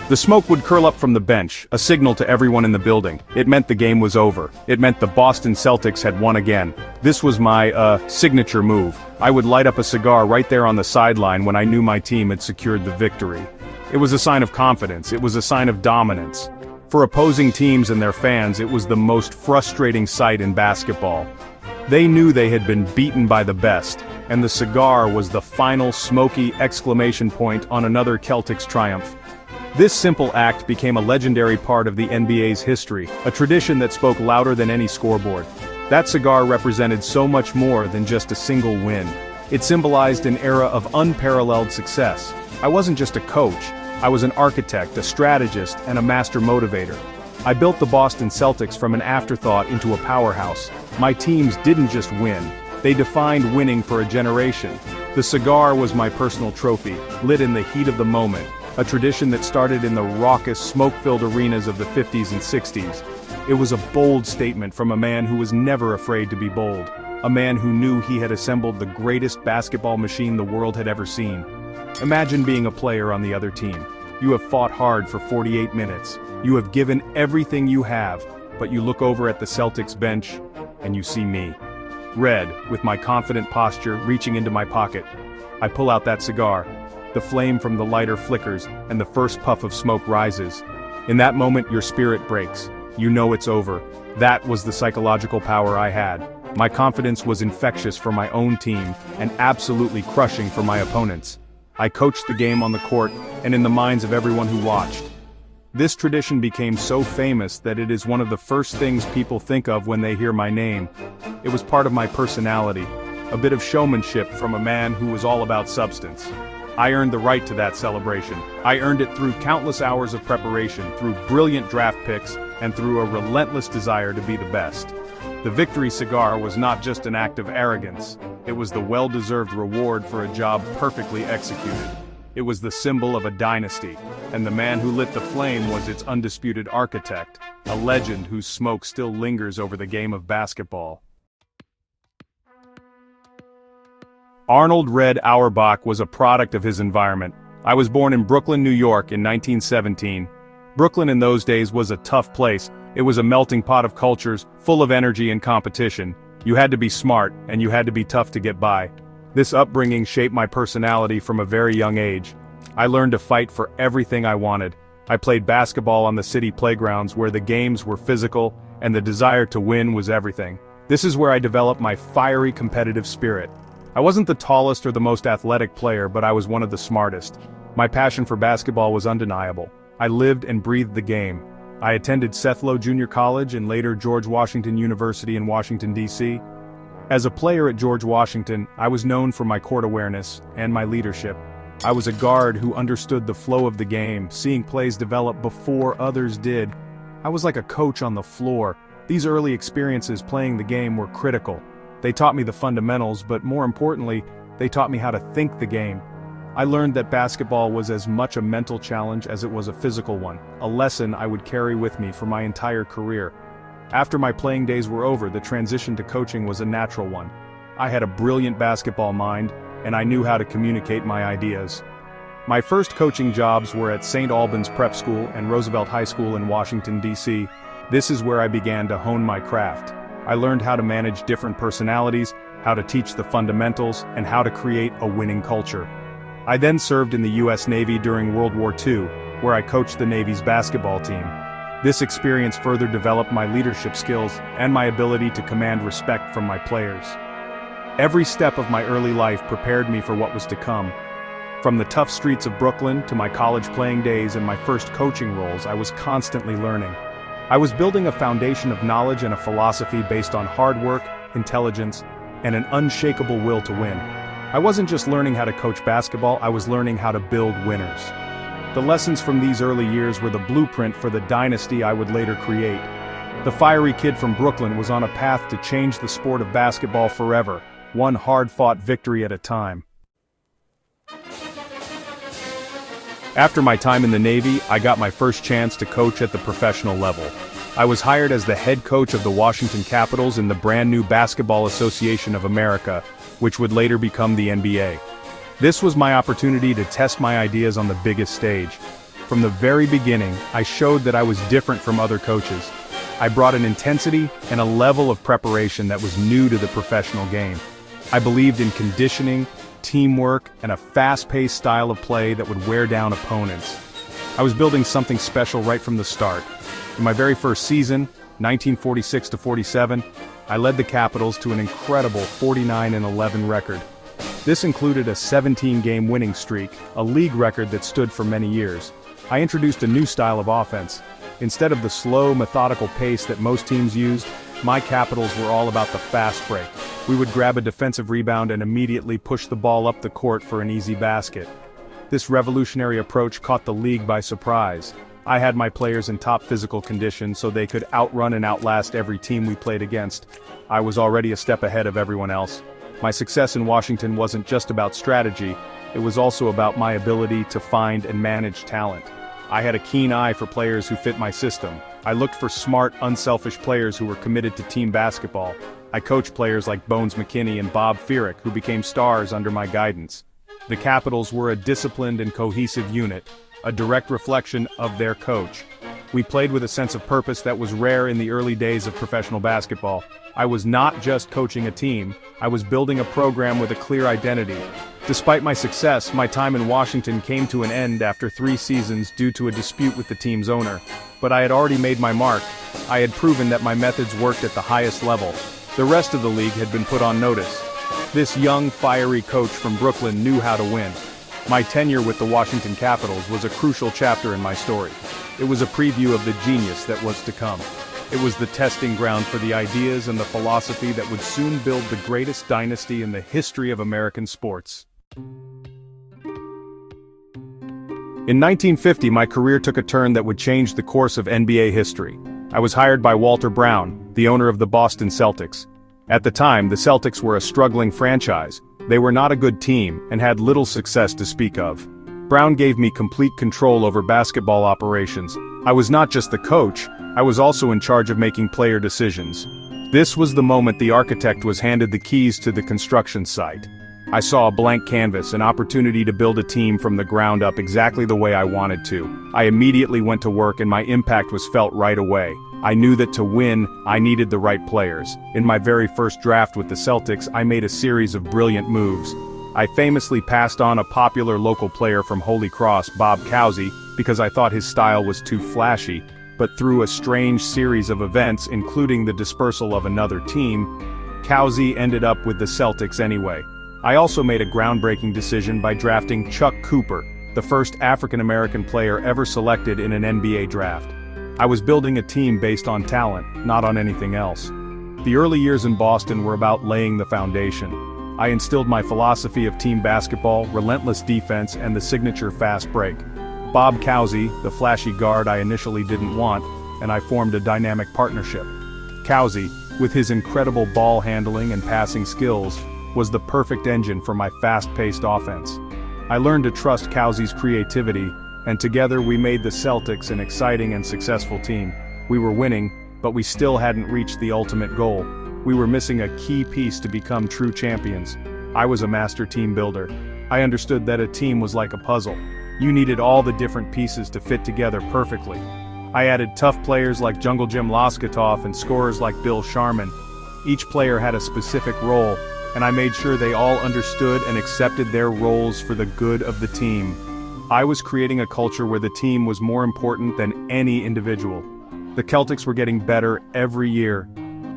The smoke would curl up from the bench, a signal to everyone in the building. It meant the game was over. It meant the Boston Celtics had won again. This was my, signature move. I would light up a cigar right there on the sideline when I knew my team had secured the victory. It was a sign of confidence. It was a sign of dominance. For opposing teams and their fans, it was the most frustrating sight in basketball. They knew they had been beaten by the best, and the cigar was the final smoky exclamation point on another Celtics triumph. This simple act became a legendary part of the NBA's history, a tradition that spoke louder than any scoreboard. That cigar represented so much more than just a single win. It symbolized an era of unparalleled success. I wasn't just a coach, I was an architect, a strategist, and a master motivator. I built the Boston Celtics from an afterthought into a powerhouse. My teams didn't just win, they defined winning for a generation. The cigar was my personal trophy, lit in the heat of the moment, a tradition that started in the raucous, smoke-filled arenas of the 50s and 60s. It was a bold statement from a man who was never afraid to be bold, a man who knew he had assembled the greatest basketball machine the world had ever seen. Imagine being a player on the other team. You have fought hard for 48 minutes. You have given everything you have, but you look over at the Celtics bench, and you see me. Red, with my confident posture, reaching into my pocket. I pull out that cigar. The flame from the lighter flickers, and the first puff of smoke rises. In that moment, your spirit breaks. You know it's over. That was the psychological power I had. My confidence was infectious for my own team, and absolutely crushing for my opponents. I coached the game on the court, and in the minds of everyone who watched. This tradition became so famous that it is one of the first things people think of when they hear my name. It was part of my personality, a bit of showmanship from a man who was all about substance. I earned the right to that celebration. I earned it through countless hours of preparation, through brilliant draft picks, and through a relentless desire to be the best. The victory cigar was not just an act of arrogance, it was the well-deserved reward for a job perfectly executed. It was the symbol of a dynasty, and the man who lit the flame was its undisputed architect, a legend whose smoke still lingers over the game of basketball. Arnold "Red" Auerbach was a product of his environment. I was born in Brooklyn, New York in 1917. Brooklyn in those days was a tough place. It was a melting pot of cultures, full of energy and competition. You had to be smart, and you had to be tough to get by. This upbringing shaped my personality from a very young age. I learned to fight for everything I wanted. I played basketball on the city playgrounds where the games were physical, and the desire to win was everything. This is where I developed my fiery competitive spirit. I wasn't the tallest or the most athletic player, but I was one of the smartest. My passion for basketball was undeniable. I lived and breathed the game. I attended Seth Low Junior College and later George Washington University in Washington, D.C. As a player at George Washington, I was known for my court awareness and my leadership. I was a guard who understood the flow of the game, seeing plays develop before others did. I was like a coach on the floor. These early experiences playing the game were critical. They taught me the fundamentals, but more importantly, they taught me how to think the game. I learned that basketball was as much a mental challenge as it was a physical one, a lesson I would carry with me for my entire career. After my playing days were over, the transition to coaching was a natural one. I had a brilliant basketball mind, and I knew how to communicate my ideas. My first coaching jobs were at St. Albans Prep School and Roosevelt High School in Washington, D.C. This is where I began to hone my craft. I learned how to manage different personalities, how to teach the fundamentals, and how to create a winning culture. I then served in the U.S. Navy during World War II, where I coached the Navy's basketball team. This experience further developed my leadership skills and my ability to command respect from my players. Every step of my early life prepared me for what was to come. From the tough streets of Brooklyn to my college playing days and my first coaching roles, I was constantly learning. I was building a foundation of knowledge and a philosophy based on hard work, intelligence, and an unshakable will to win. I wasn't just learning how to coach basketball, I was learning how to build winners. The lessons from these early years were the blueprint for the dynasty I would later create. The fiery kid from Brooklyn was on a path to change the sport of basketball forever, one hard-fought victory at a time. After my time in the Navy, I got my first chance to coach at the professional level. I was hired as the head coach of the Washington Capitals in the brand new Basketball Association of America, which would later become the NBA. This was my opportunity to test my ideas on the biggest stage. From the very beginning, I showed that I was different from other coaches. I brought an intensity and a level of preparation that was new to the professional game. I believed in conditioning, teamwork, and a fast-paced style of play that would wear down opponents. I was building something special right from the start. In my very first season, 1946-47, I led the Capitals to an incredible 49-11 record. This included a 17-game winning streak, a league record that stood for many years. I introduced a new style of offense. Instead of the slow, methodical pace that most teams used, my Capitals were all about the fast break. We would grab a defensive rebound and immediately push the ball up the court for an easy basket. This revolutionary approach caught the league by surprise. I had my players in top physical condition so they could outrun and outlast every team we played against. I was already a step ahead of everyone else. My success in Washington wasn't just about strategy, it was also about my ability to find and manage talent. I had a keen eye for players who fit my system. I looked for smart, unselfish players who were committed to team basketball. I coached players like Bones McKinney and Bob Feerick who became stars under my guidance. The Capitals were a disciplined and cohesive unit, a direct reflection of their coach. We played with a sense of purpose that was rare in the early days of professional basketball. I was not just coaching a team, I was building a program with a clear identity. Despite my success, my time in Washington came to an end after 3 seasons due to a dispute with the team's owner. But I had already made my mark. I had proven that my methods worked at the highest level. The rest of the league had been put on notice. This young, fiery coach from Brooklyn knew how to win. My tenure with the Washington Capitals was a crucial chapter in my story. It was a preview of the genius that was to come. It was the testing ground for the ideas and the philosophy that would soon build the greatest dynasty in the history of American sports. In 1950, my career took a turn that would change the course of NBA history. I was hired by Walter Brown, the owner of the Boston Celtics. At the time, the Celtics were a struggling franchise. They were not a good team, and had little success to speak of. Brown gave me complete control over basketball operations. I was not just the coach, I was also in charge of making player decisions. This was the moment the architect was handed the keys to the construction site. I saw a blank canvas, an opportunity to build a team from the ground up exactly the way I wanted to. I immediately went to work and my impact was felt right away. I knew that to win, I needed the right players. In my very first draft with the Celtics, I made a series of brilliant moves. I famously passed on a popular local player from Holy Cross, Bob Cousy, because I thought his style was too flashy, but through a strange series of events, including the dispersal of another team, Cousy ended up with the Celtics anyway. I also made a groundbreaking decision by drafting Chuck Cooper, the first African-American player ever selected in an NBA draft. I was building a team based on talent, not on anything else. The early years in Boston were about laying the foundation. I instilled my philosophy of team basketball, relentless defense, and the signature fast break. Bob Cousy, the flashy guard I initially didn't want, and I formed a dynamic partnership. Cousy, with his incredible ball handling and passing skills, was the perfect engine for my fast-paced offense. I learned to trust Cousy's creativity, and together we made the Celtics an exciting and successful team. We were winning, but we still hadn't reached the ultimate goal. We were missing a key piece to become true champions. I was a master team builder. I understood that a team was like a puzzle. You needed all the different pieces to fit together perfectly. I added tough players like Jungle Jim Loskatoff and scorers like Bill Sharman. Each player had a specific role, and I made sure they all understood and accepted their roles for the good of the team. I was creating a culture where the team was more important than any individual. The Celtics were getting better every year.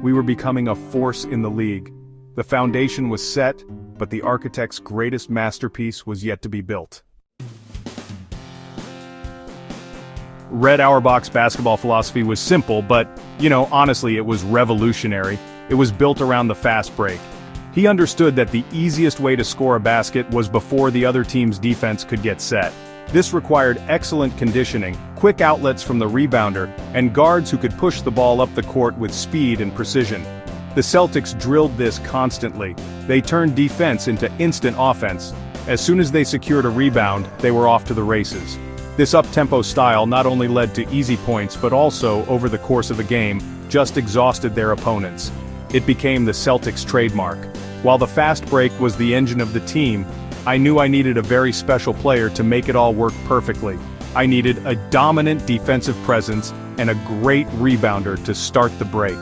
We were becoming a force in the league. The foundation was set, but the architect's greatest masterpiece was yet to be built. Red Auerbach's basketball philosophy was simple, but, honestly, it was revolutionary. It was built around the fast break. He understood that the easiest way to score a basket was before the other team's defense could get set. This required excellent conditioning, quick outlets from the rebounder, and guards who could push the ball up the court with speed and precision. The Celtics drilled this constantly. They turned defense into instant offense. As soon as they secured a rebound, they were off to the races. This up-tempo style not only led to easy points but also, over the course of a game, just exhausted their opponents. It became the Celtics' trademark. While the fast break was the engine of the team, I knew I needed a very special player to make it all work perfectly. I needed a dominant defensive presence and a great rebounder to start the break.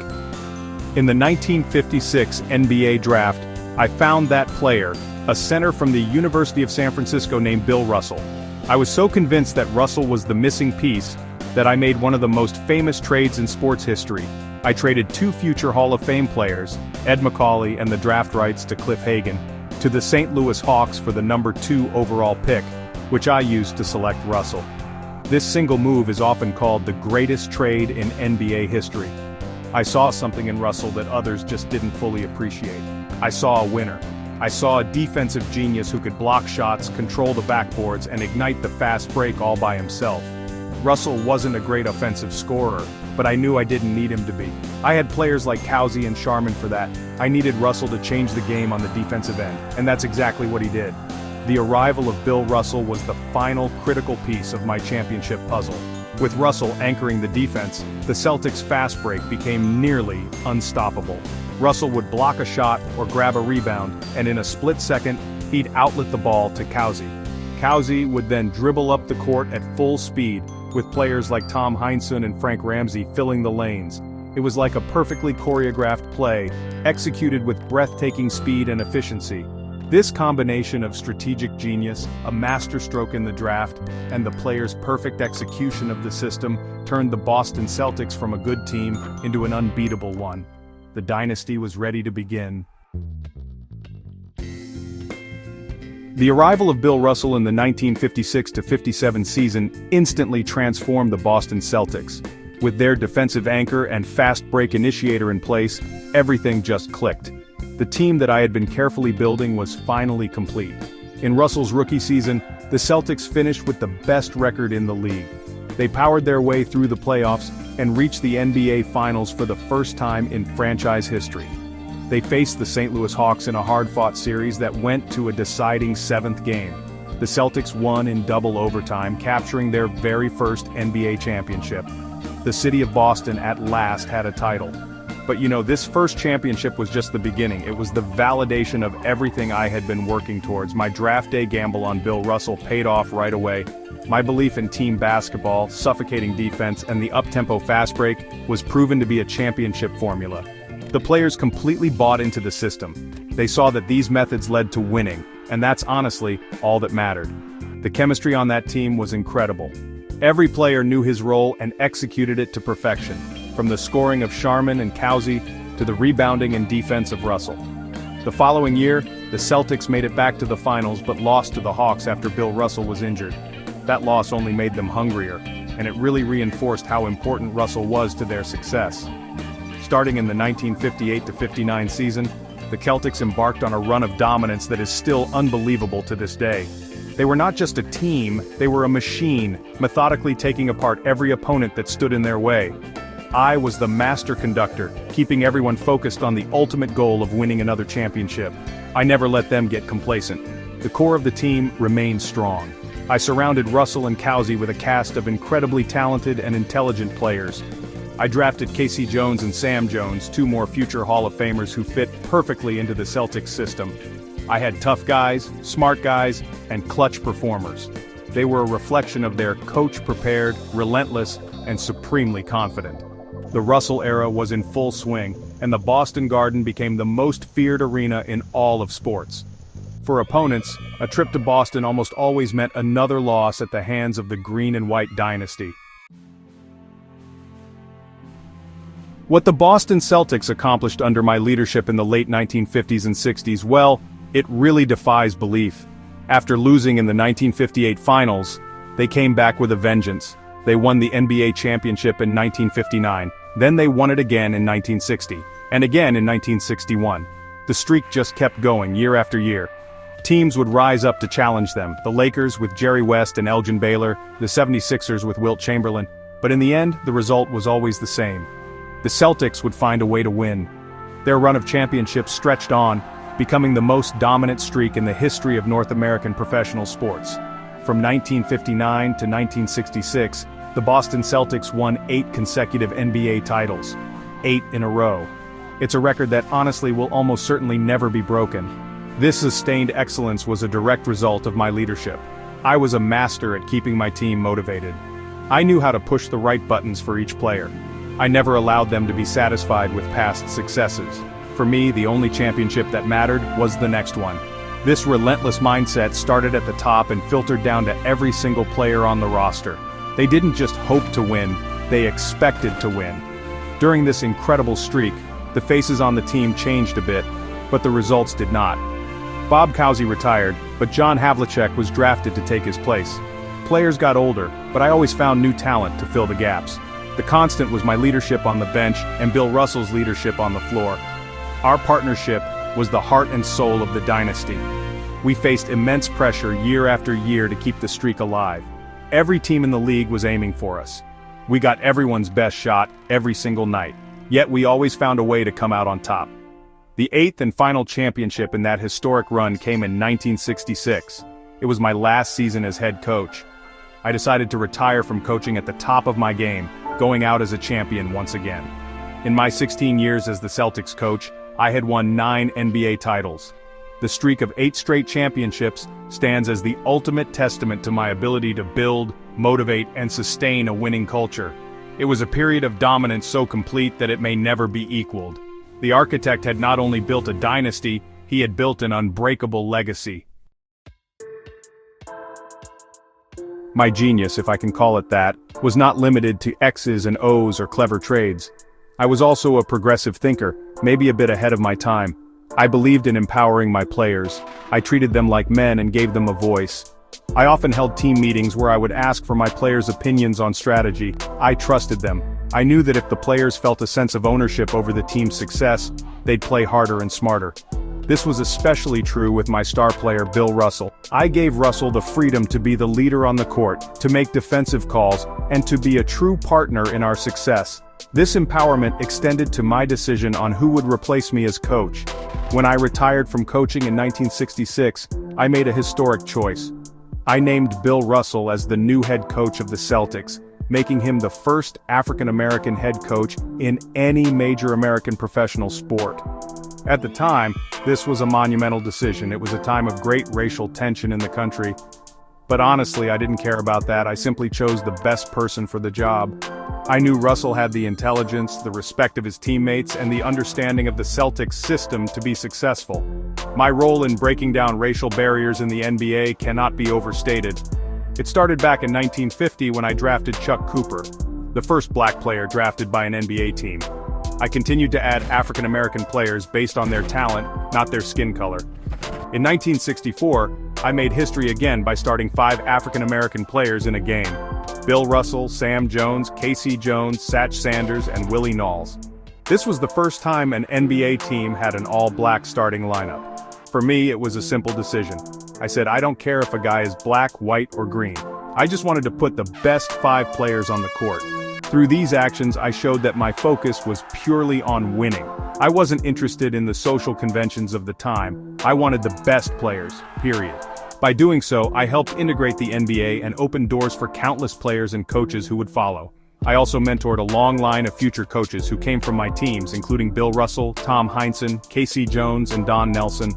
In the 1956 NBA draft, I found that player, a center from the University of San Francisco named Bill Russell. I was so convinced that Russell was the missing piece that I made one of the most famous trades in sports history. I traded 2 future Hall of Fame players, Ed Macauley and the draft rights to Cliff Hagan, to the St. Louis Hawks for the number 2 overall pick, which I used to select Russell. This single move is often called the greatest trade in NBA history. I saw something in Russell that others just didn't fully appreciate. I saw a winner. I saw a defensive genius who could block shots, control the backboards, and ignite the fast break all by himself. Russell wasn't a great offensive scorer, but I knew I didn't need him to be. I had players like Cousy and Sharman for that. I needed Russell to change the game on the defensive end, and that's exactly what he did. The arrival of Bill Russell was the final critical piece of my championship puzzle. With Russell anchoring the defense, the Celtics' fast break became nearly unstoppable. Russell would block a shot or grab a rebound, and in a split second, he'd outlet the ball to Cousy. Cousy would then dribble up the court at full speed, with players like Tom Heinsohn and Frank Ramsey filling the lanes. It was like a perfectly choreographed play, executed with breathtaking speed and efficiency. This combination of strategic genius, a masterstroke in the draft, and the player's perfect execution of the system turned the Boston Celtics from a good team into an unbeatable one. The dynasty was ready to begin. The arrival of Bill Russell in the 1956-57 season instantly transformed the Boston Celtics. With their defensive anchor and fast break initiator in place, everything just clicked. The team that I had been carefully building was finally complete. In Russell's rookie season, the Celtics finished with the best record in the league. They powered their way through the playoffs and reached the NBA Finals for the first time in franchise history. They faced the St. Louis Hawks in a hard-fought series that went to a deciding 7th game. The Celtics won in double overtime, capturing their very first NBA championship. The city of Boston at last had a title. But this first championship was just the beginning. It was the validation of everything I had been working towards. My draft day gamble on Bill Russell paid off right away. My belief in team basketball, suffocating defense, and the up-tempo fast break was proven to be a championship formula. The players completely bought into the system. They saw that these methods led to winning, and that's honestly all that mattered. The chemistry on that team was incredible. Every player knew his role and executed it to perfection, from the scoring of Sharman and Cousy to the rebounding and defense of Russell. The following year, the Celtics made it back to the finals but lost to the Hawks after Bill Russell was injured. That loss only made them hungrier, and it really reinforced how important Russell was to their success. Starting in the 1958-59 season, the Celtics embarked on a run of dominance that is still unbelievable to this day. They were not just a team, they were a machine, methodically taking apart every opponent that stood in their way. I was the master conductor, keeping everyone focused on the ultimate goal of winning another championship. I never let them get complacent. The core of the team remained strong. I surrounded Russell and Cousy with a cast of incredibly talented and intelligent players. I drafted Casey Jones and Sam Jones, 2 more future Hall of Famers who fit perfectly into the Celtics system. I had tough guys, smart guys, and clutch performers. They were a reflection of their coach-prepared, relentless, and supremely confident. The Russell era was in full swing, and the Boston Garden became the most feared arena in all of sports. For opponents, a trip to Boston almost always meant another loss at the hands of the Green and White Dynasty. What the Boston Celtics accomplished under my leadership in the late 1950s and 60s, well, it really defies belief. After losing in the 1958 finals, they came back with a vengeance. They won the NBA championship in 1959, then they won it again in 1960, and again in 1961. The streak just kept going year after year. Teams would rise up to challenge them, the Lakers with Jerry West and Elgin Baylor, the 76ers with Wilt Chamberlain, but in the end, the result was always the same. The Celtics would find a way to win. Their run of championships stretched on, becoming the most dominant streak in the history of North American professional sports. From 1959 to 1966, the Boston Celtics won 8 consecutive NBA titles. 8 in a row. It's a record that honestly will almost certainly never be broken. This sustained excellence was a direct result of my leadership. I was a master at keeping my team motivated. I knew how to push the right buttons for each player. I never allowed them to be satisfied with past successes. For me, the only championship that mattered was the next one. This relentless mindset started at the top and filtered down to every single player on the roster. They didn't just hope to win, they expected to win. During this incredible streak, the faces on the team changed a bit, but the results did not. Bob Cousy retired, but John Havlicek was drafted to take his place. Players got older, but I always found new talent to fill the gaps. The constant was my leadership on the bench and Bill Russell's leadership on the floor. Our partnership was the heart and soul of the dynasty. We faced immense pressure year after year to keep the streak alive. Every team in the league was aiming for us. We got everyone's best shot every single night, yet we always found a way to come out on top. The 8th and final championship in that historic run came in 1966. It was my last season as head coach. I decided to retire from coaching at the top of my game, going out as a champion once again. In my 16 years as the Celtics coach, I had won 9 NBA titles. The streak of 8 straight championships stands as the ultimate testament to my ability to build, motivate, and sustain a winning culture. It was a period of dominance so complete that it may never be equaled. The architect had not only built a dynasty, he had built an unbreakable legacy. My genius, if I can call it that, was not limited to X's and O's or clever trades. I was also a progressive thinker, maybe a bit ahead of my time. I believed in empowering my players. I treated them like men and gave them a voice. I often held team meetings where I would ask for my players' opinions on strategy. I trusted them. I knew that if the players felt a sense of ownership over the team's success, they'd play harder and smarter. This was especially true with my star player Bill Russell. I gave Russell the freedom to be the leader on the court, to make defensive calls, and to be a true partner in our success. This empowerment extended to my decision on who would replace me as coach. When I retired from coaching in 1966, I made a historic choice. I named Bill Russell as the new head coach of the Celtics, making him the first African-American head coach in any major American professional sport. At the time, this was a monumental decision. It was a time of great racial tension in the country. But honestly, I didn't care about that. I simply chose the best person for the job. I knew Russell had the intelligence, the respect of his teammates, and the understanding of the Celtics system to be successful. My role in breaking down racial barriers in the NBA cannot be overstated. It started back in 1950 when I drafted Chuck Cooper, the first black player drafted by an NBA team. I continued to add African-American players based on their talent, not their skin color. In 1964, I made history again by starting 5 African-American players in a game. Bill Russell, Sam Jones, Casey Jones, Satch Sanders, and Willie Knowles. This was the first time an NBA team had an all-black starting lineup. For me, it was a simple decision. I said, I don't care if a guy is black, white, or green. I just wanted to put the best 5 players on the court. Through these actions, I showed that my focus was purely on winning. I wasn't interested in the social conventions of the time. I wanted the best players, period. By doing so, I helped integrate the NBA and open doors for countless players and coaches who would follow. I also mentored a long line of future coaches who came from my teams, including Bill Russell, Tom Heinsohn, Casey Jones, and Don Nelson.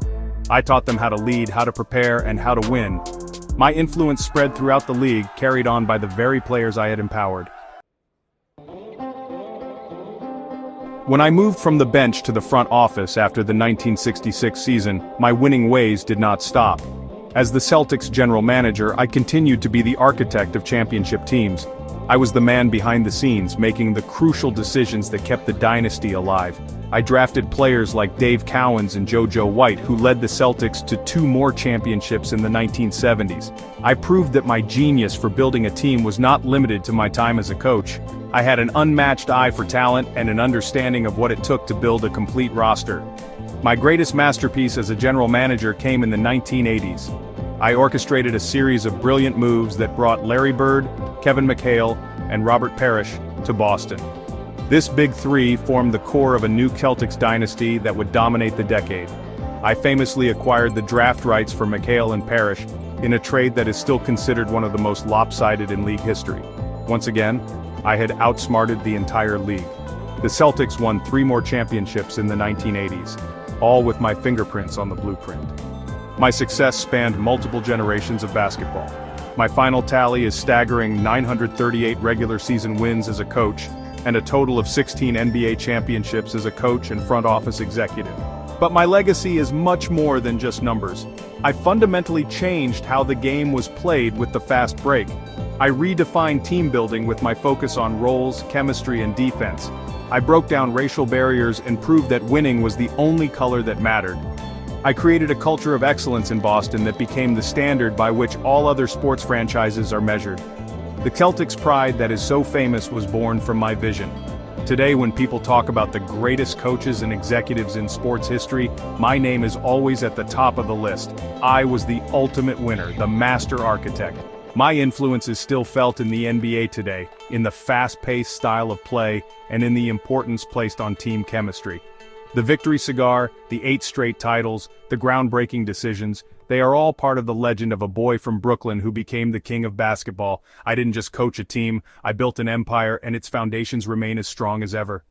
I taught them how to lead, how to prepare, and how to win. My influence spread throughout the league, carried on by the very players I had empowered. When I moved from the bench to the front office after the 1966 season, my winning ways did not stop. As the Celtics general manager, I continued to be the architect of championship teams. I was the man behind the scenes, making the crucial decisions that kept the dynasty alive. I drafted players like Dave Cowens and JoJo White, who led the Celtics to 2 more championships in the 1970s. I proved that my genius for building a team was not limited to my time as a coach. I had an unmatched eye for talent and an understanding of what it took to build a complete roster. My greatest masterpiece as a general manager came in the 1980s. I orchestrated a series of brilliant moves that brought Larry Bird, Kevin McHale, and Robert Parrish to Boston. This big 3 formed the core of a new Celtics dynasty that would dominate the decade. I famously acquired the draft rights for McHale and Parrish in a trade that is still considered one of the most lopsided in league history. Once again, I had outsmarted the entire league. The Celtics won 3 more championships in the 1980s, all with my fingerprints on the blueprint. My success spanned multiple generations of basketball. My final tally is staggering 938 regular season wins as a coach, and a total of 16 NBA championships as a coach and front office executive. But my legacy is much more than just numbers. I fundamentally changed how the game was played with the fast break. I redefined team building with my focus on roles, chemistry, and defense. I broke down racial barriers and proved that winning was the only color that mattered. I created a culture of excellence in Boston that became the standard by which all other sports franchises are measured. The Celtics' pride that is so famous was born from my vision. Today, when people talk about the greatest coaches and executives in sports history, my name is always at the top of the list. I was the ultimate winner, the master architect. My influence is still felt in the NBA today, in the fast-paced style of play, and in the importance placed on team chemistry. The victory cigar, the 8 straight titles, the groundbreaking decisions, they are all part of the legend of a boy from Brooklyn who became the king of basketball. I didn't just coach a team, I built an empire, and its foundations remain as strong as ever.